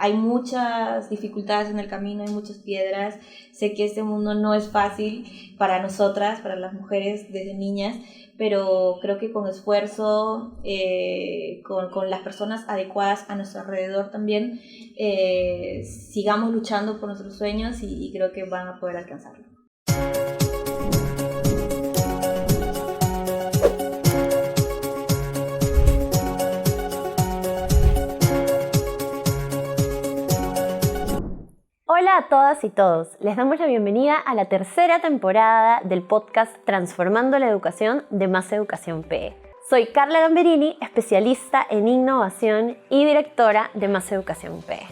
hay muchas dificultades en el camino, hay muchas piedras. Sé que este mundo no es fácil para nosotras, para las mujeres desde niñas, pero creo que con esfuerzo, con las personas adecuadas a nuestro alrededor también, sigamos luchando por nuestros sueños y creo que van a poder alcanzarlo. Hola a todas y todos, les damos la bienvenida a la tercera temporada del podcast Transformando la Educación de Más Educación PE. Soy Carla Gamberini, especialista en innovación y directora de Más Educación PE.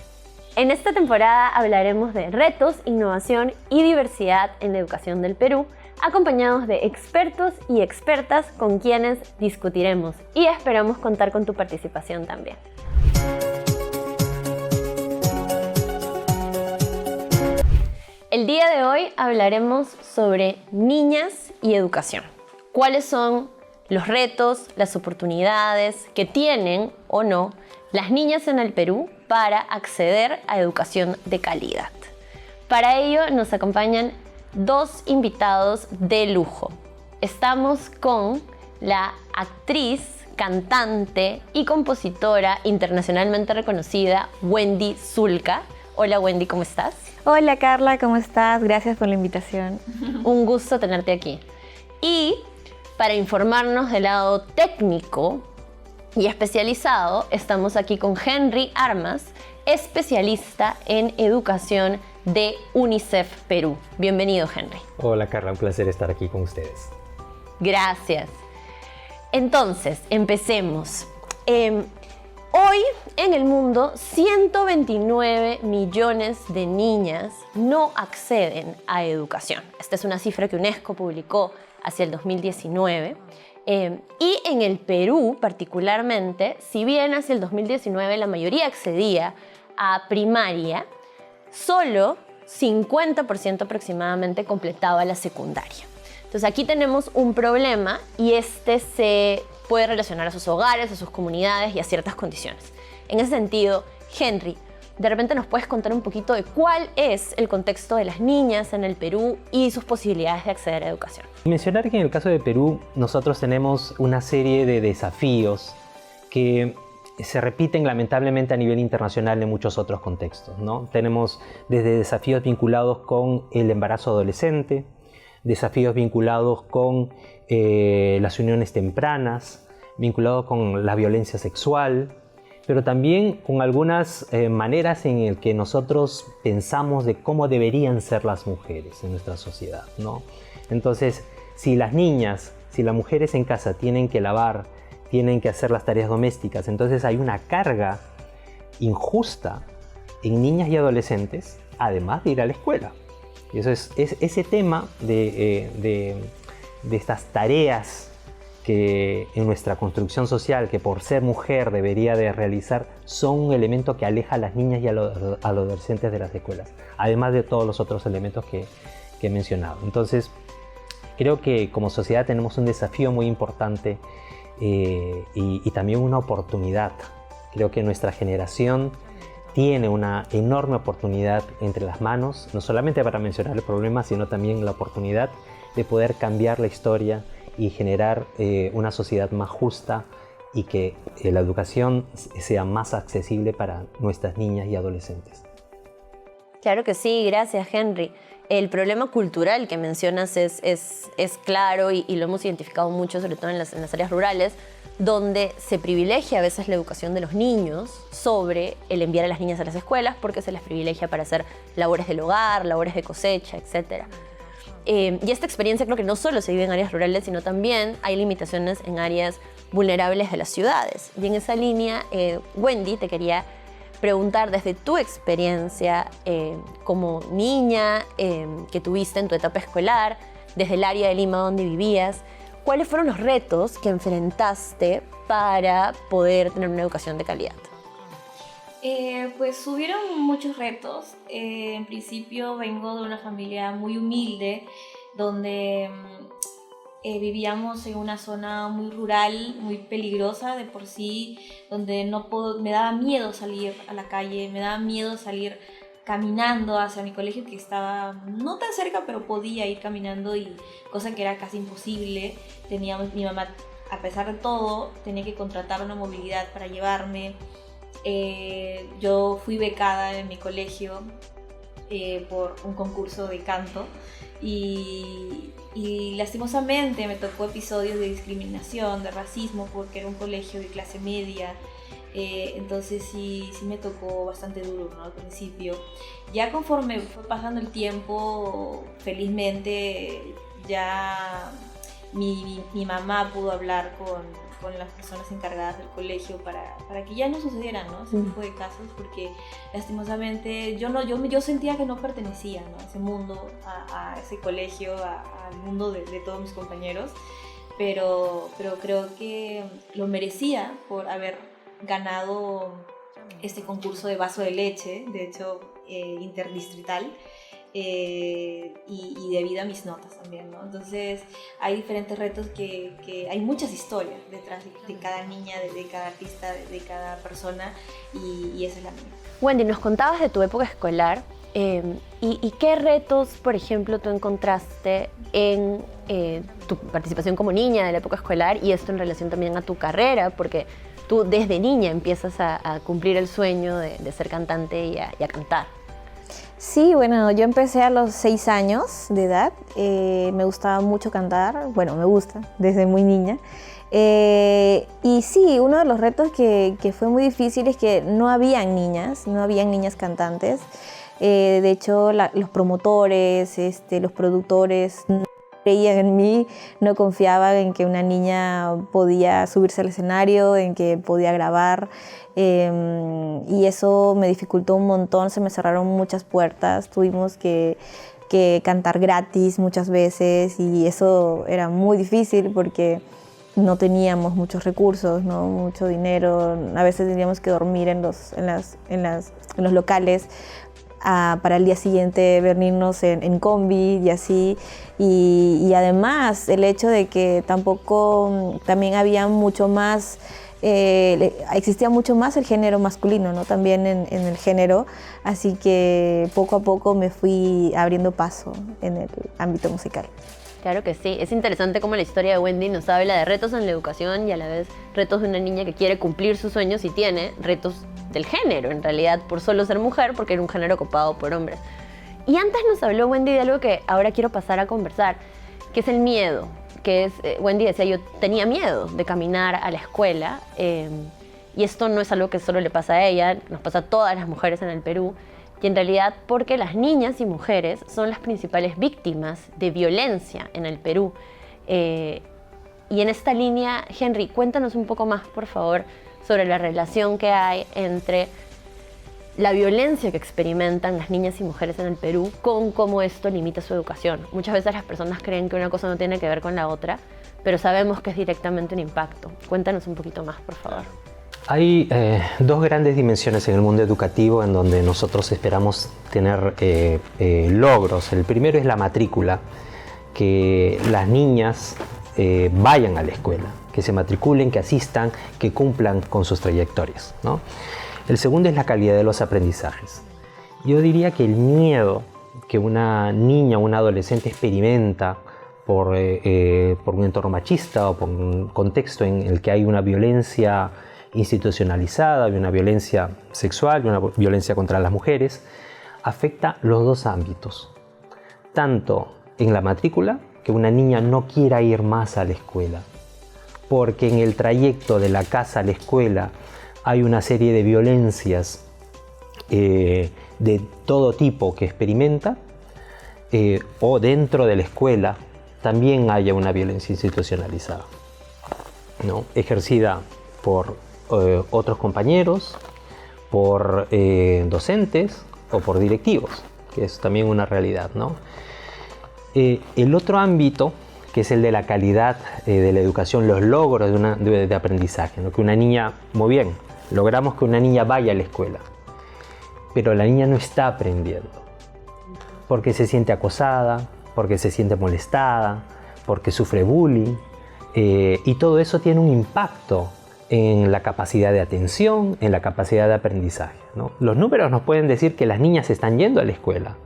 En esta temporada hablaremos de retos, innovación y diversidad en la educación del Perú, acompañados de expertos y expertas con quienes discutiremos y esperamos contar con tu participación también. El día de hoy hablaremos sobre niñas y educación. ¿Cuáles son los retos, las oportunidades que tienen o no las niñas en el Perú para acceder a educación de calidad? Para ello nos acompañan dos invitados de lujo. Estamos con la actriz, cantante y compositora internacionalmente reconocida Wendy Zulka. Hola Wendy, ¿cómo estás? Hola Carla, ¿cómo estás? Gracias por la invitación. Un gusto tenerte aquí. Y para informarnos del lado técnico y especializado, estamos aquí con Henry Armas, especialista en educación de UNICEF Perú. Bienvenido, Henry. Hola Carla, un placer estar aquí con ustedes. Gracias. Entonces, empecemos. Hoy en el mundo 129 millones de niñas no acceden a educación. Esta es una cifra que UNESCO publicó hacia el 2019. Y en el Perú particularmente, si bien hacia el 2019 la mayoría accedía a primaria, solo 50% aproximadamente completaba la secundaria. Entonces aquí tenemos un problema y este se puede relacionar a sus hogares, a sus comunidades y a ciertas condiciones. En ese sentido, Henry, de repente nos puedes contar un poquito de cuál es el contexto de las niñas en el Perú y sus posibilidades de acceder a educación. Mencionar que en el caso de Perú nosotros tenemos una serie de desafíos que se repiten lamentablemente a nivel internacional en muchos otros contextos, ¿no? Tenemos desde desafíos vinculados con el embarazo adolescente, desafíos vinculados con las uniones tempranas, vinculados con la violencia sexual, pero también con algunas maneras en las que nosotros pensamos de cómo deberían ser las mujeres en nuestra sociedad, ¿no? Entonces, si las niñas, si las mujeres en casa tienen que lavar, tienen que hacer las tareas domésticas, entonces hay una carga injusta en niñas y adolescentes, además de ir a la escuela. Y eso es ese tema de estas tareas que en nuestra construcción social, que por ser mujer debería de realizar, son un elemento que aleja a las niñas y a los adolescentes de las escuelas, además de todos los otros elementos que he mencionado. Entonces, creo que como sociedad tenemos un desafío muy importante y también una oportunidad. Creo que nuestra generación tiene una enorme oportunidad entre las manos, no solamente para mencionar el problema, sino también la oportunidad de poder cambiar la historia y generar una sociedad más justa y que la educación sea más accesible para nuestras niñas y adolescentes. Claro que sí, gracias Henry. El problema cultural que mencionas es claro y lo hemos identificado mucho, sobre todo en las áreas rurales, donde se privilegia a veces la educación de los niños sobre el enviar a las niñas a las escuelas porque se las privilegia para hacer labores del hogar, labores de cosecha, etc. Y esta experiencia creo que no solo se vive en áreas rurales, sino también hay limitaciones en áreas vulnerables de las ciudades. Y en esa línea, Wendy, te quería preguntar desde tu experiencia como niña que tuviste en tu etapa escolar, desde el área de Lima donde vivías, ¿cuáles fueron los retos que enfrentaste para poder tener una educación de calidad? Pues hubieron muchos retos. En principio vengo de una familia muy humilde, donde vivíamos en una zona muy rural, muy peligrosa de por sí, donde me daba miedo salir a la calle, me daba miedo salir caminando hacia mi colegio, que estaba no tan cerca, pero podía ir caminando, y cosa que era casi imposible. Mi mamá, a pesar de todo, tenía que contratar una movilidad para llevarme. Yo fui becada en mi colegio por un concurso de canto, y lastimosamente me tocó episodios de discriminación, de racismo, porque era un colegio de clase media. Entonces sí me tocó bastante duro, ¿no? Al principio. Ya conforme fue pasando el tiempo, felizmente ya mi mamá pudo hablar con las personas encargadas del colegio para que ya no sucedieran, ¿no?, ese tipo de casos, porque lastimosamente yo sentía que no pertenecía, ¿no?, a ese mundo, a ese colegio, al mundo de todos mis compañeros, pero creo que lo merecía por haber ganado este concurso de vaso de leche, de hecho interdistrital, y debido a mis notas también, ¿no? Entonces hay diferentes retos que hay muchas historias detrás de cada niña, de cada artista, de cada persona, y esa es la mía. Wendy, nos contabas de tu época escolar, y qué retos, por ejemplo, tú encontraste en tu participación como niña de la época escolar, y esto en relación también a tu carrera, porque tú desde niña empiezas a cumplir el sueño de ser cantante y a cantar. Sí, bueno, yo empecé a los 6 años de edad. Me gustaba mucho cantar, bueno, me gusta desde muy niña. Y sí, uno de los retos que fue muy difícil es que no habían niñas cantantes. De hecho, los promotores, los productores no creían en mí, no confiaban en que una niña podía subirse al escenario, en que podía grabar. Y eso me dificultó un montón, se me cerraron muchas puertas, tuvimos que cantar gratis muchas veces, y eso era muy difícil porque no teníamos muchos recursos, ¿no?, mucho dinero. A veces teníamos que dormir en los locales para el día siguiente venirnos en combi y así. Y además el hecho de que también había mucho más, existía mucho más el género masculino, ¿no?, también en el género, así que poco a poco me fui abriendo paso en el ámbito musical. Claro que sí, es interesante cómo la historia de Wendy nos habla de retos en la educación y a la vez retos de una niña que quiere cumplir sus sueños y tiene retos del género, en realidad, por solo ser mujer, porque era un género ocupado por hombres. Y antes nos habló Wendy de algo que ahora quiero pasar a conversar, que es el miedo. Wendy decía, yo tenía miedo de caminar a la escuela, y esto no es algo que solo le pasa a ella, nos pasa a todas las mujeres en el Perú, y en realidad porque las niñas y mujeres son las principales víctimas de violencia en el Perú. Y en esta línea, Henry, cuéntanos un poco más, por favor, sobre la relación que hay entre la violencia que experimentan las niñas y mujeres en el Perú con cómo esto limita su educación. Muchas veces las personas creen que una cosa no tiene que ver con la otra, pero sabemos que es directamente un impacto. Cuéntanos un poquito más, por favor. Hay dos grandes dimensiones en el mundo educativo en donde nosotros esperamos tener logros. El primero es la matrícula, que las niñas vayan a la escuela, que se matriculen, que asistan, que cumplan con sus trayectorias, ¿no? El segundo es la calidad de los aprendizajes. Yo diría que el miedo que una niña o un adolescente experimenta por un entorno machista o por un contexto en el que hay una violencia institucionalizada, una violencia sexual, una violencia contra las mujeres, afecta los dos ámbitos. Tanto en la matrícula, que una niña no quiera ir más a la escuela, porque en el trayecto de la casa a la escuela hay una serie de violencias de todo tipo que experimenta, o dentro de la escuela también haya una violencia institucionalizada, ¿no?, ejercida por otros compañeros, por docentes o por directivos, que es también una realidad, ¿no? El otro ámbito, que es el de la calidad de la educación, los logros de aprendizaje, ¿no? Que una niña, muy bien, logramos que una niña vaya a la escuela, pero la niña no está aprendiendo, porque se siente acosada, porque se siente molestada, porque sufre bullying, y todo eso tiene un impacto en la capacidad de atención, en la capacidad de aprendizaje, ¿no? Los números nos pueden decir que las niñas están yendo a la escuela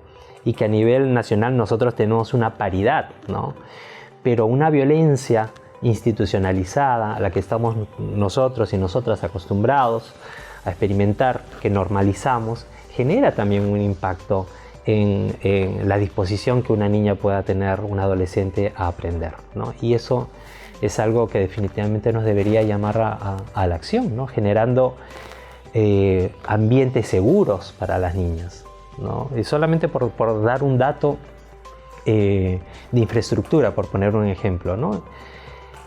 y que a nivel nacional nosotros tenemos una paridad, ¿no? Pero una violencia institucionalizada a la que estamos nosotros y nosotras acostumbrados a experimentar, que normalizamos, genera también un impacto en la disposición que una niña pueda tener, un adolescente, a aprender, ¿no? Y eso es algo que definitivamente nos debería llamar a la acción, ¿no? Generando ambientes seguros para las niñas, ¿no? Y solamente por dar un dato de infraestructura, por poner un ejemplo, ¿no?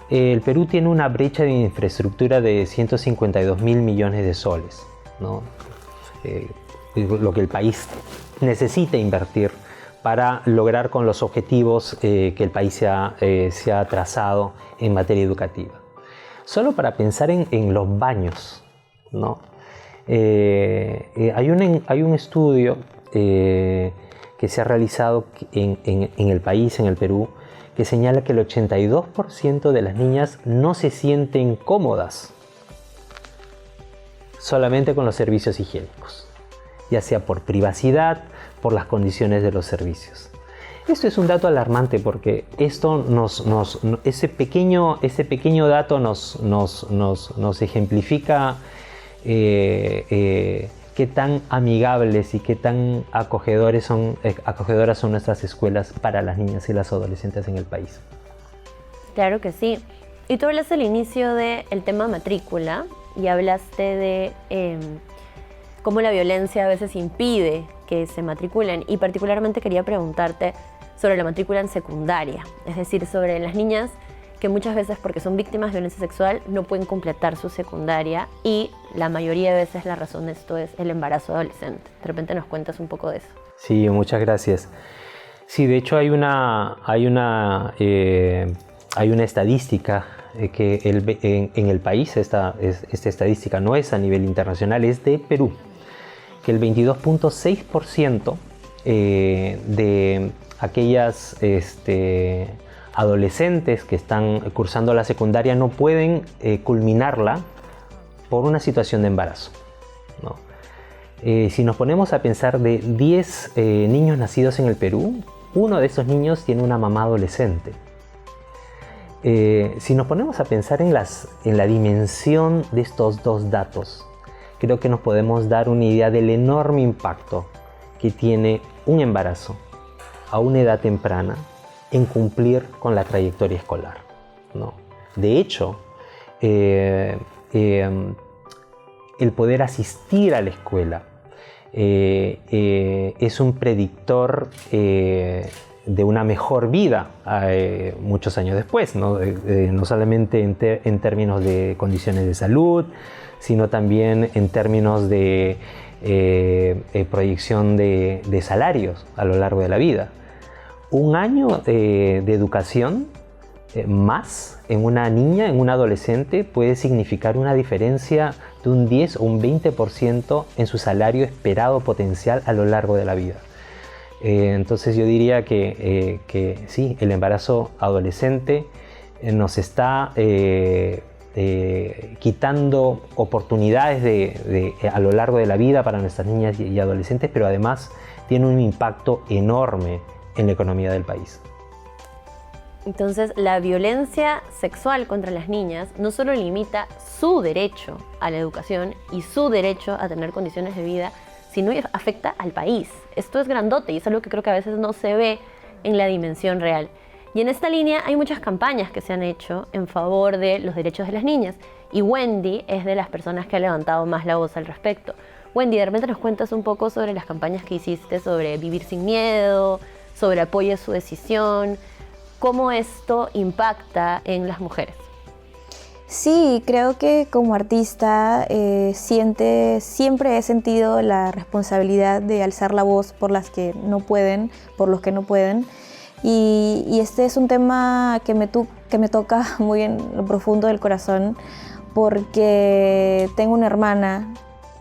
El Perú tiene una brecha de infraestructura de 152.000 millones de soles, ¿no? Lo que el país necesita invertir para lograr con los objetivos que el país se ha trazado en materia educativa. Solo para pensar en los baños, ¿no? Hay un estudio que se ha realizado en el país, en el Perú, que señala que el 82% de las niñas no se sienten cómodas solamente con los servicios higiénicos, ya sea por privacidad, por las condiciones de los servicios. Esto es un dato alarmante porque esto ese pequeño dato nos ejemplifica qué tan amigables y qué tan acogedoras son nuestras escuelas para las niñas y las adolescentes en el país. Claro que sí. Y tú hablaste al inicio del tema matrícula y hablaste de cómo la violencia a veces impide que se matriculen, y particularmente quería preguntarte sobre la matrícula en secundaria, es decir, sobre las niñas que muchas veces, porque son víctimas de violencia sexual, no pueden completar su secundaria, y la mayoría de veces la razón de esto es el embarazo adolescente. De repente nos cuentas un poco de eso. Sí, muchas gracias. Sí, de hecho hay una estadística que en el país, esta estadística no es a nivel internacional, es de Perú, que el 22.6% de aquellas adolescentes que están cursando la secundaria no pueden culminarla por una situación de embarazo, ¿no? Si nos ponemos a pensar, de 10 niños nacidos en el Perú, uno de esos niños tiene una mamá adolescente. Si nos ponemos a pensar en la dimensión de estos dos datos, creo que nos podemos dar una idea del enorme impacto que tiene un embarazo a una edad temprana en cumplir con la trayectoria escolar, ¿no? De hecho, el poder asistir a la escuela es un predictor de una mejor vida muchos años después, ¿no? No solamente en términos de condiciones de salud, sino también en términos de proyección de salarios a lo largo de la vida. Un año de educación más en una niña, en un adolescente, puede significar una diferencia de un 10 o un 20% en su salario esperado potencial a lo largo de la vida. Entonces yo diría que sí, el embarazo adolescente nos está quitando oportunidades a lo largo de la vida para nuestras niñas y adolescentes, pero además tiene un impacto enorme en la economía del país. Entonces, la violencia sexual contra las niñas no solo limita su derecho a la educación y su derecho a tener condiciones de vida, sino afecta al país. Esto es grandote y es algo que creo que a veces no se ve en la dimensión real. Y en esta línea hay muchas campañas que se han hecho en favor de los derechos de las niñas, y Wendy es de las personas que ha levantado más la voz al respecto. Wendy, de repente nos cuentas un poco sobre las campañas que hiciste sobre vivir sin miedo, sobre apoyo a su decisión, cómo esto impacta en las mujeres. Sí, creo que como artista siempre he sentido la responsabilidad de alzar la voz por las que no pueden, por los que no pueden. Y este es un tema que me toca muy en lo profundo del corazón, porque tengo una hermana,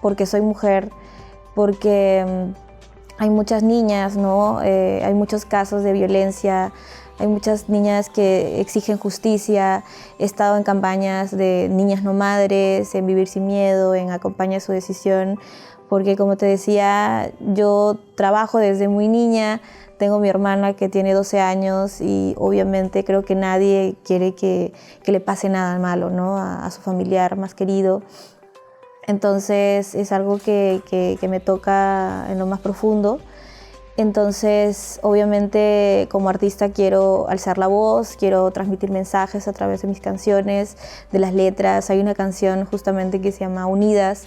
porque soy mujer, porque hay muchas niñas, ¿no? Hay muchos casos de violencia hay muchas niñas que exigen justicia. He estado en campañas de niñas no madres, en Vivir Sin Miedo, en Acompaña Su Decisión, porque como te decía, yo trabajo desde muy niña, tengo mi hermana que tiene 12 años y obviamente creo que nadie quiere que le pase nada malo, ¿no? a su familiar más querido. Entonces es algo que me toca en lo más profundo. Entonces, obviamente, como artista quiero alzar la voz, quiero transmitir mensajes a través de mis canciones, de las letras. Hay una canción justamente que se llama Unidas,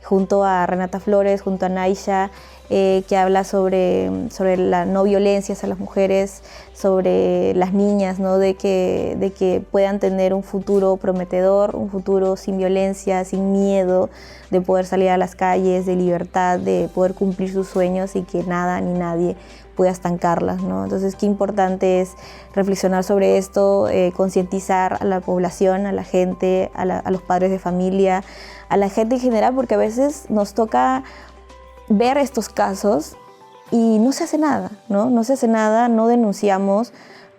junto a Renata Flores, junto a Naisha, que habla sobre la no violencia hacia las mujeres, sobre las niñas, ¿no? de que puedan tener un futuro prometedor, un futuro sin violencia, sin miedo, de poder salir a las calles, de libertad, de poder cumplir sus sueños y que nada ni nadie pueda estancarlas, ¿no? Entonces, qué importante es reflexionar sobre esto, concientizar a la población, a la gente, a los padres de familia, a la gente en general, porque a veces nos toca ver estos casos y no se hace nada, ¿no? No se hace nada, no denunciamos,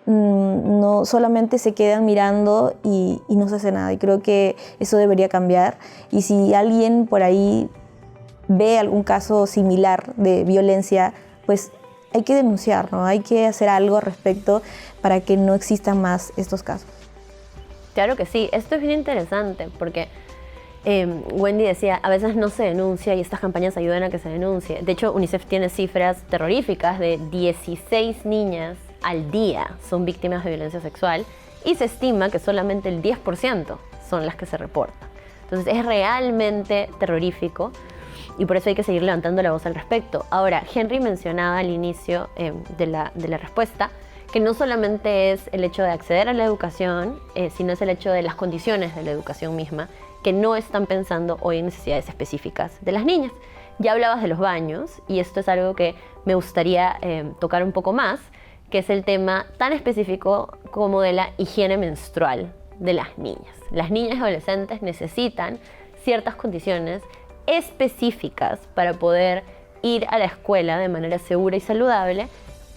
no solamente se quedan mirando y no se hace nada. Y creo que eso debería cambiar. Y si alguien por ahí ve algún caso similar de violencia, pues hay que denunciar, ¿no? Hay que hacer algo al respecto para que no existan más estos casos. Claro que sí, esto es bien interesante porque Wendy decía, a veces no se denuncia y estas campañas ayudan a que se denuncie. De hecho, UNICEF tiene cifras terroríficas de 16 niñas al día son víctimas de violencia sexual y se estima que solamente el 10% son las que se reportan. Entonces es realmente terrorífico y por eso hay que seguir levantando la voz al respecto. Ahora, Henry mencionaba al inicio de la respuesta que no solamente es el hecho de acceder a la educación, sino es el hecho de las condiciones de la educación misma, que no están pensando hoy en necesidades específicas de las niñas. Ya hablabas de los baños, y esto es algo que me gustaría tocar un poco más, que es el tema tan específico como de la higiene menstrual de las niñas. Las niñas y adolescentes necesitan ciertas condiciones específicas para poder ir a la escuela de manera segura y saludable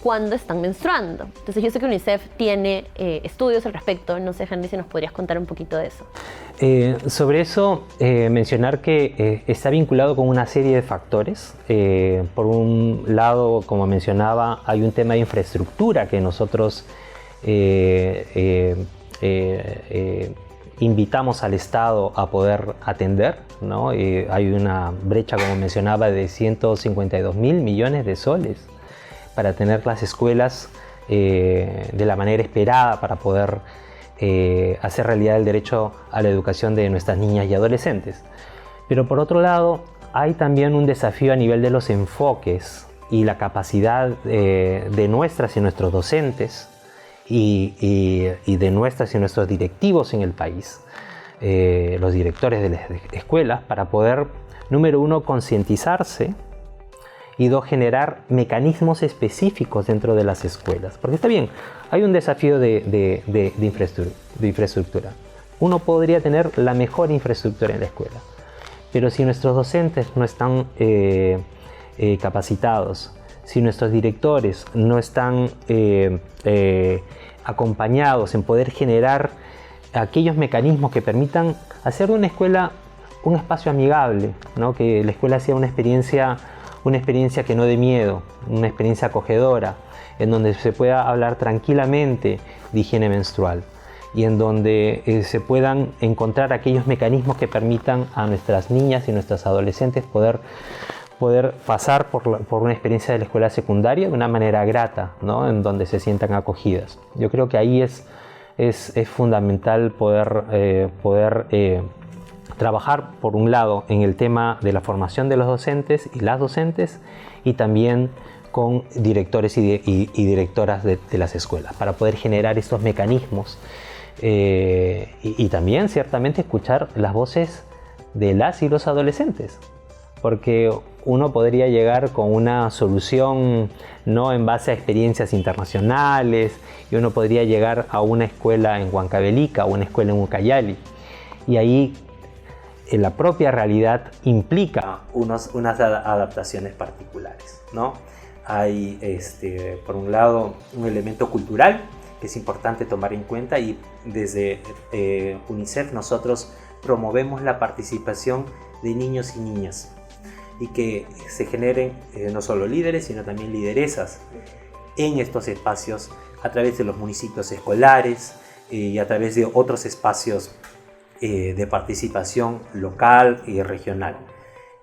cuando están menstruando. Entonces yo sé que UNICEF tiene estudios al respecto. No sé, Henry, si nos podrías contar un poquito de eso. Sobre eso, mencionar que está vinculado con una serie de factores. Por un lado, como mencionaba, hay un tema de infraestructura que nosotros invitamos al Estado a poder atender, ¿no? Hay una brecha, como mencionaba, de 152.000 millones de soles para tener las escuelas de la manera esperada para poder hacer realidad el derecho a la educación de nuestras niñas y adolescentes. Pero por otro lado, hay también un desafío a nivel de los enfoques y la capacidad de nuestras y nuestros docentes y de nuestras y nuestros directivos en el país, los directores de las escuelas, para poder, número uno, concientizarse y dos, generar mecanismos específicos dentro de las escuelas. Porque está bien, hay un desafío de infraestructura. Uno podría tener la mejor infraestructura en la escuela, pero si nuestros docentes no están capacitados, si nuestros directores no están acompañados en poder generar aquellos mecanismos que permitan hacer de una escuela un espacio amigable, ¿no? Que la escuela sea una experiencia que no dé miedo, una experiencia acogedora, en donde se pueda hablar tranquilamente de higiene menstrual y en donde se puedan encontrar aquellos mecanismos que permitan a nuestras niñas y nuestras adolescentes poder pasar por una experiencia de la escuela secundaria de una manera grata, ¿no? En donde se sientan acogidas. Yo creo que ahí es fundamental poder trabajar, por un lado, en el tema de la formación de los docentes y las docentes, y también con directores y directoras de las escuelas, para poder generar estos mecanismos y también, ciertamente, escuchar las voces de las y los adolescentes, porque uno podría llegar con una solución no en base a experiencias internacionales, y uno podría llegar a una escuela en Huancavelica o una escuela en Ucayali, y ahí la propia realidad implica unas adaptaciones particulares, ¿no? Hay, por un lado, un elemento cultural que es importante tomar en cuenta, y desde UNICEF nosotros promovemos la participación de niños y niñas y que se generen no solo líderes sino también lideresas en estos espacios a través de los municipios escolares y a través de otros espacios de participación local y regional.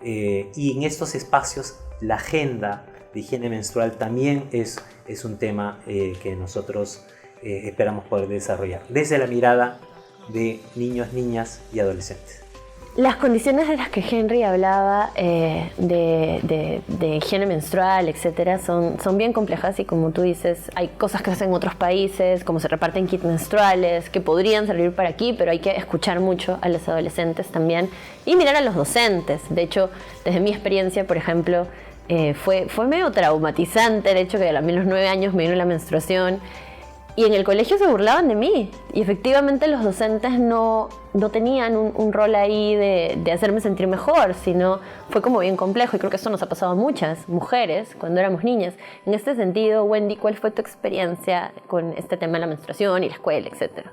Y en estos espacios la agenda de higiene menstrual también es un tema que nosotros esperamos poder desarrollar desde la mirada de niños, niñas y adolescentes. Las condiciones de las que Henry hablaba de higiene menstrual, etcétera, son bien complejas, y como tú dices, hay cosas que se hacen en otros países, como se reparten kits menstruales, que podrían servir para aquí, pero hay que escuchar mucho a los adolescentes también y mirar a los docentes. De hecho, desde mi experiencia, por ejemplo, fue medio traumatizante el hecho que a mí a los 9 años me vino la menstruación. Y en el colegio se burlaban de mí, y efectivamente los docentes no tenían un rol ahí de hacerme sentir mejor, sino fue como bien complejo, y creo que eso nos ha pasado a muchas mujeres cuando éramos niñas. En este sentido, Wendy, ¿cuál fue tu experiencia con este tema de la menstruación y la escuela, etcétera?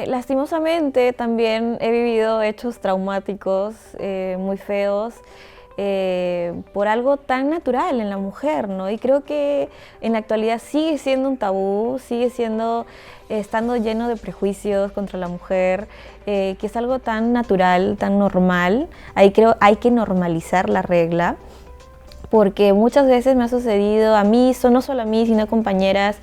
Lastimosamente también he vivido hechos traumáticos muy feos, por algo tan natural en la mujer, ¿no? Y creo que en la actualidad sigue siendo un tabú, sigue estando lleno de prejuicios contra la mujer, que es algo tan natural, tan normal. Ahí creo hay que normalizar la regla, porque muchas veces me ha sucedido a mí, no solo a mí, sino a compañeras,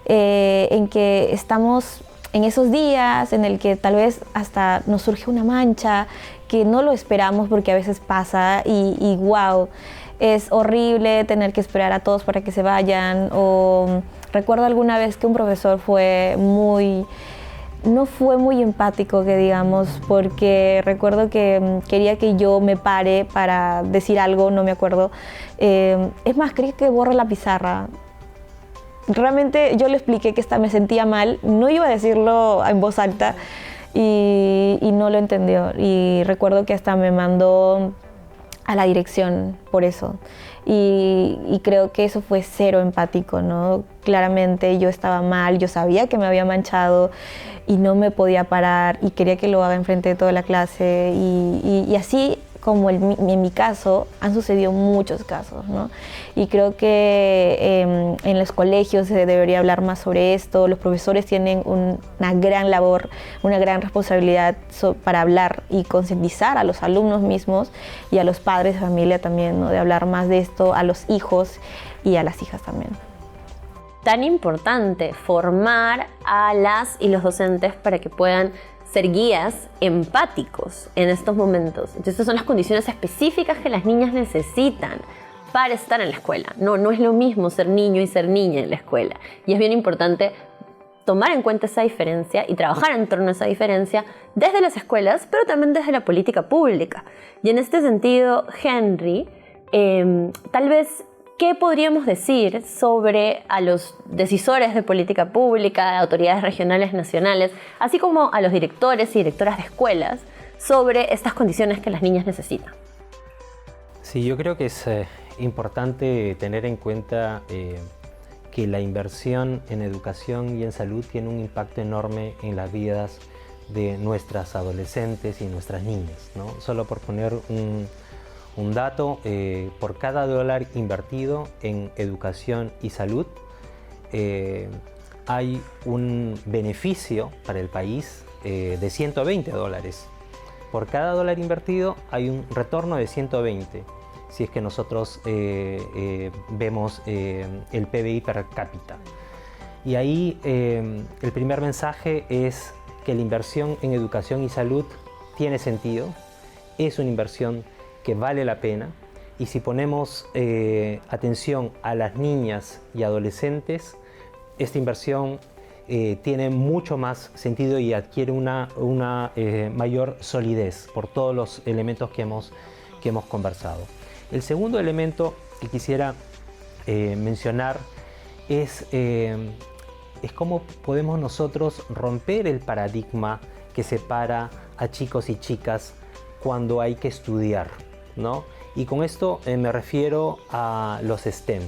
en que estamos en esos días en el que tal vez hasta nos surge una mancha que no lo esperamos, porque a veces pasa y wow, es horrible tener que esperar a todos para que se vayan. O recuerdo alguna vez que un profesor no fue muy empático, que digamos, porque recuerdo que quería que yo me pare para decir algo, no me acuerdo. Es más, quería que borre la pizarra. Realmente yo le expliqué que me sentía mal, no iba a decirlo en voz alta, y no lo entendió. Y recuerdo que hasta me mandó a la dirección por eso. Y creo que eso fue cero empático, ¿no? Claramente yo estaba mal, yo sabía que me había manchado y no me podía parar, y quería que lo haga enfrente de toda la clase. Y así como en mi caso, han sucedido muchos casos, ¿no? Y creo que en los colegios se debería hablar más sobre esto. Los profesores tienen una gran labor, una gran responsabilidad para hablar y concientizar a los alumnos mismos y a los padres de familia también, ¿no? De hablar más de esto a los hijos y a las hijas también. Tan importante formar a las y los docentes para que puedan ser guías empáticos en estos momentos. Entonces, estas son las condiciones específicas que las niñas necesitan para estar en la escuela. No es lo mismo ser niño y ser niña en la escuela. Y es bien importante tomar en cuenta esa diferencia y trabajar en torno a esa diferencia desde las escuelas, pero también desde la política pública. Y en este sentido, Henry, tal vez, ¿qué podríamos decir sobre a los decisores de política pública, autoridades regionales, nacionales, así como a los directores y directoras de escuelas, sobre estas condiciones que las niñas necesitan? Sí, yo creo que es importante tener en cuenta que la inversión en educación y en salud tiene un impacto enorme en las vidas de nuestras adolescentes y nuestras niñas, ¿no? Solo por poner un dato, por cada dólar invertido en educación y salud, hay un beneficio para el país de $120. Por cada dólar invertido hay un retorno de 120, si es que nosotros vemos el PBI per cápita. Y ahí el primer mensaje es que la inversión en educación y salud tiene sentido, es una inversión que vale la pena, y si ponemos atención a las niñas y adolescentes, esta inversión tiene mucho más sentido y adquiere una mayor solidez por todos los elementos que hemos conversado. El segundo elemento que quisiera mencionar es cómo podemos nosotros romper el paradigma que separa a chicos y chicas cuando hay que estudiar, ¿no? Y con esto me refiero a los STEM,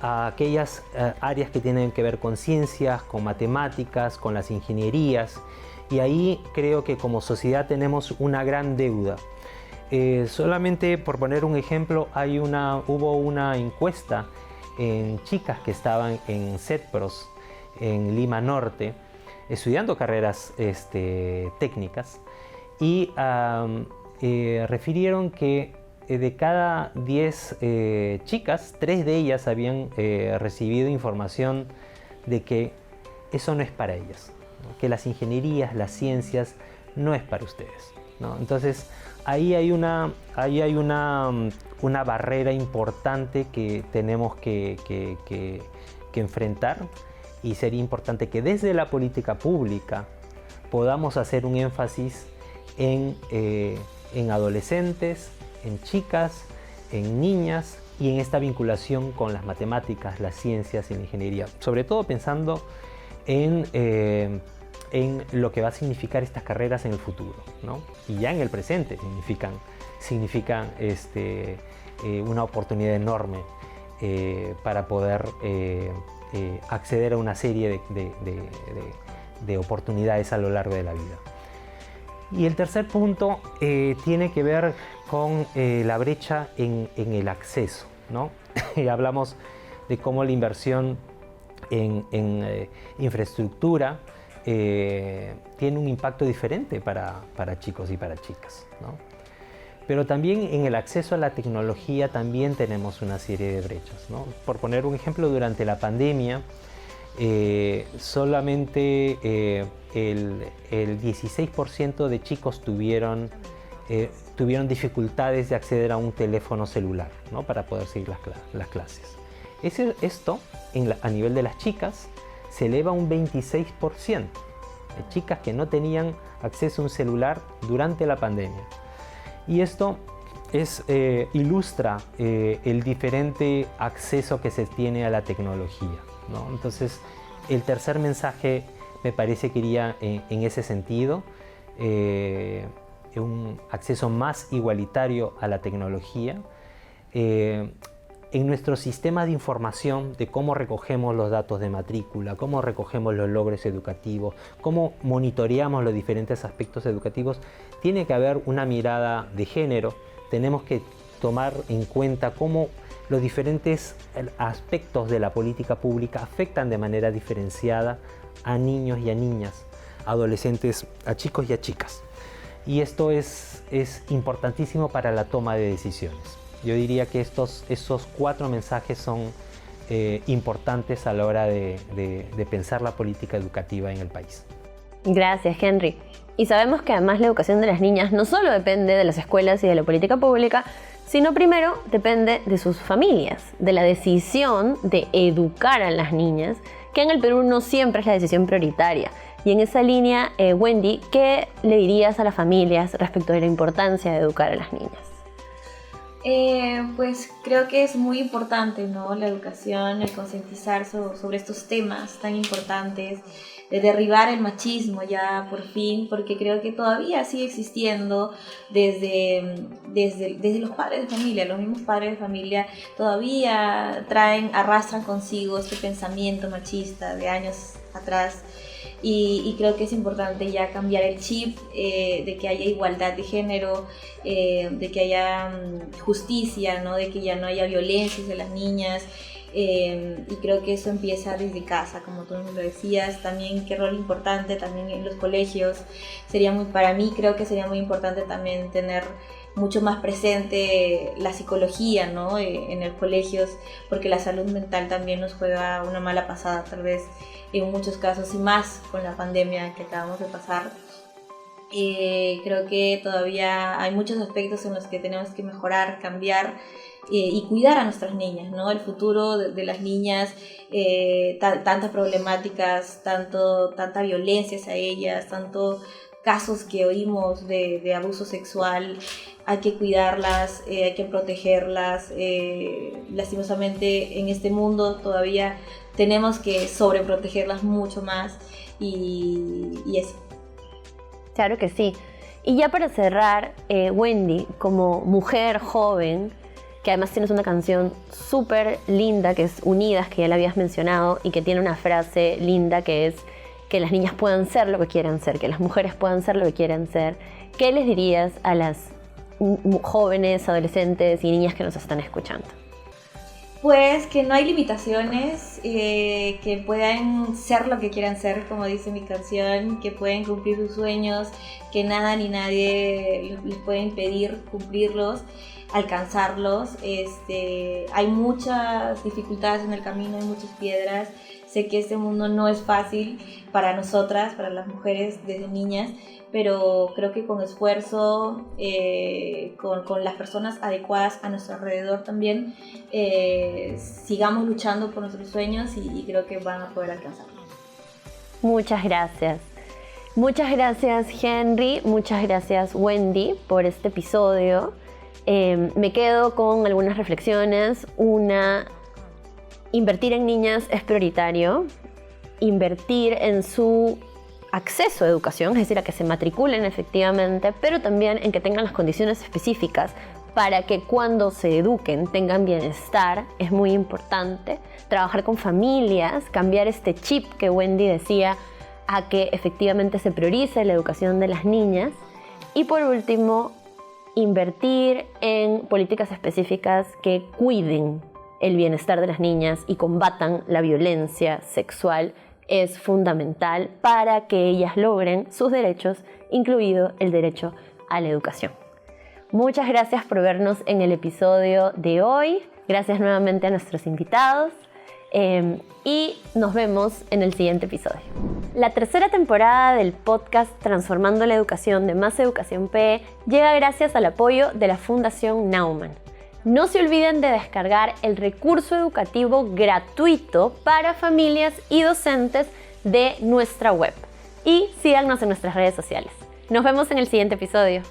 a aquellas áreas que tienen que ver con ciencias, con matemáticas, con las ingenierías. Y ahí creo que como sociedad tenemos una gran deuda. Solamente por poner un ejemplo, hubo una encuesta en chicas que estaban en CETPROS, en Lima Norte, estudiando carreras técnicas, y refirieron que de cada 10 chicas, 3 de ellas habían recibido información de que eso no es para ellas, ¿no? Que las ingenierías, las ciencias, no es para ustedes, ¿no? Entonces, ahí hay una barrera importante que tenemos que enfrentar, y sería importante que desde la política pública podamos hacer un énfasis en adolescentes, en chicas, en niñas y en esta vinculación con las matemáticas, las ciencias y la ingeniería, sobre todo pensando en lo que va a significar estas carreras en el futuro, ¿no? Y ya en el presente significan una oportunidad enorme para poder acceder a una serie de oportunidades a lo largo de la vida. Y el tercer punto tiene que ver con la brecha en el acceso, ¿no? Hablamos de cómo la inversión en infraestructura tiene un impacto diferente para chicos y para chicas, ¿no? Pero también en el acceso a la tecnología también tenemos una serie de brechas, ¿no? Por poner un ejemplo, durante la pandemia solamente el 16% de chicos tuvieron dificultades de acceder a un teléfono celular, ¿no? Para poder seguir las clases. Esto a nivel de las chicas se eleva a un 26% de chicas que no tenían acceso a un celular durante la pandemia. Y esto ilustra el diferente acceso que se tiene a la tecnología, ¿no? Entonces, el tercer mensaje me parece que iría en ese sentido, un acceso más igualitario a la tecnología. En nuestro sistema de información de cómo recogemos los datos de matrícula, cómo recogemos los logros educativos, cómo monitoreamos los diferentes aspectos educativos, tiene que haber una mirada de género. Tenemos que tomar en cuenta cómo los diferentes aspectos de la política pública afectan de manera diferenciada a niños y a niñas, a adolescentes, a chicos y a chicas. Y esto es importantísimo para la toma de decisiones. Yo diría que esos 4 mensajes son importantes a la hora de pensar la política educativa en el país. Gracias, Henry. Y sabemos que además la educación de las niñas no solo depende de las escuelas y de la política pública, sino primero depende de sus familias, de la decisión de educar a las niñas, que en el Perú no siempre es la decisión prioritaria. Y en esa línea, Wendy, ¿qué le dirías a las familias respecto de la importancia de educar a las niñas? Pues creo que es muy importante, ¿no? La educación, el concientizar sobre estos temas tan importantes, de derribar el machismo ya por fin, porque creo que todavía sigue existiendo desde los padres de familia. Los mismos padres de familia todavía arrastran consigo este pensamiento machista de años atrás. Y creo que es importante ya cambiar el chip, de que haya igualdad de género, de que haya justicia, ¿no? De que ya no haya violencia hacia las niñas. Y creo que eso empieza desde casa, como tú me lo decías. También qué rol importante también en los colegios. Para mí creo que sería muy importante también tener mucho más presente la psicología, ¿no? En los colegios, porque la salud mental también nos juega una mala pasada, tal vez en muchos casos, y más con la pandemia que acabamos de pasar. Creo que todavía hay muchos aspectos en los que tenemos que mejorar, cambiar y cuidar a nuestras niñas, ¿no? El futuro de las niñas, tantas problemáticas, tanta violencia hacia ellas, tanto casos que oímos de abuso sexual. Hay que cuidarlas, hay que protegerlas. Lastimosamente en este mundo todavía tenemos que sobreprotegerlas mucho más, y eso. Claro que sí. Y ya para cerrar, Wendy, como mujer joven, que además tienes una canción súper linda que es Unidas, que ya la habías mencionado, y que tiene una frase linda que es que las niñas puedan ser lo que quieran ser, que las mujeres puedan ser lo que quieran ser. ¿Qué les dirías a las jóvenes, adolescentes y niñas que nos están escuchando? Pues que no hay limitaciones, que puedan ser lo que quieran ser, como dice mi canción, que pueden cumplir sus sueños, que nada ni nadie les puede impedir cumplirlos, alcanzarlos. Hay muchas dificultades en el camino, hay muchas piedras. Sé que este mundo no es fácil para nosotras, para las mujeres desde niñas, pero creo que con esfuerzo, con las personas adecuadas a nuestro alrededor también, sigamos luchando por nuestros sueños y creo que van a poder alcanzarlos. Muchas gracias. Muchas gracias, Henry. Muchas gracias, Wendy, por este episodio. Me quedo con algunas reflexiones. Una, invertir en niñas es prioritario. Invertir en su acceso a educación, es decir, a que se matriculen efectivamente, pero también en que tengan las condiciones específicas para que cuando se eduquen tengan bienestar, es muy importante. Trabajar con familias, cambiar este chip que Wendy decía, a que efectivamente se priorice la educación de las niñas. Y por último, invertir en políticas específicas que cuiden el bienestar de las niñas y combatan la violencia sexual es fundamental para que ellas logren sus derechos, incluido el derecho a la educación. Muchas gracias por vernos en el episodio de hoy. Gracias nuevamente a nuestros invitados y nos vemos en el siguiente episodio. La tercera temporada del podcast Transformando la Educación de Más Educación PE llega gracias al apoyo de la Fundación Naumann. No se olviden de descargar el recurso educativo gratuito para familias y docentes de nuestra web. Y síganos en nuestras redes sociales. Nos vemos en el siguiente episodio.